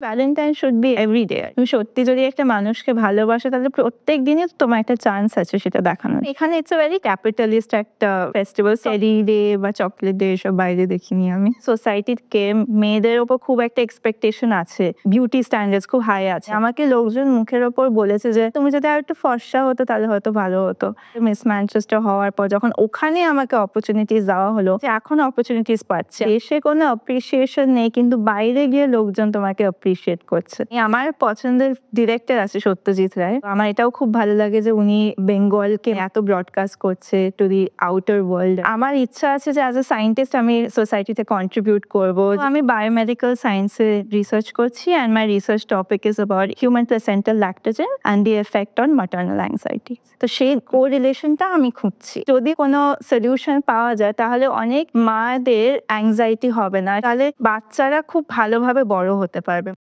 Valentine should be everyday. তুমি সত্যি যদি একটা মানুষকে ভালোবাসো তাহলে প্রত্যেক দিনই তোমার একটা চান্স আছে সেটা দেখানোর। এখানে ইটস আ ভেরি ক্যাপিটালিস্ট একটা ফেস্টিভ্যাল। চেরি ডে বা চকলেট ডে এসব বাইরে দেখিনি আমি। সোসাইটিতে মেয়েদের ওপর খুব একটা এক্সপেকটেশন আছে, বিউটি স্ট্যান্ডার্ডস খুব হাই আছে। আমাকে লোকজন মুখের ওপর বলেছে যে তুমি যদি আর একটু ফর্সা হতো তাহলে হয়তো ভালো হতো। মিস ম্যানচেস্টার হওয়ার পর যখন ওখানে আমাকে অপরচুনিটিস দেওয়া হলো, যে এখন অপরচুনিটিস পাচ্ছে, দেশে কোনো অ্যাপ্রিসিয়েশন নেই কিন্তু বাইরে গিয়ে লোকজন তোমাকে অ্যাপ্রিসিয়েট করছে। আমার পছন্দের ডিরেক্টর আছে সত্যজিৎ রায়। আমার এটাও খুব ভালো লাগে যে উনি বেঙ্গলকে এত ব্রডকাস্ট করছে টু দি আউটার ওয়ার্ল্ড। আমার ইচ্ছা আছে যে অ্যাজ এ সায়েন্টিস্ট আমি সোসাইটিতে কন্ট্রিবিউট করবো। আমি বায়োমেডিক্যাল সায়েন্সে রিসার্চ করছি and my research topic is about human placental lactogen and the effect on maternal anxiety. তো সেই কোরিলেশনটা আমি খুঁজছি। যদি কোনো সলিউশন পাওয়া যায় তাহলে অনেক মাদের অ্যাংজাইটি হবে না, তাহলে বাচ্চারা খুব ভালোভাবে বড় হতে পারবে।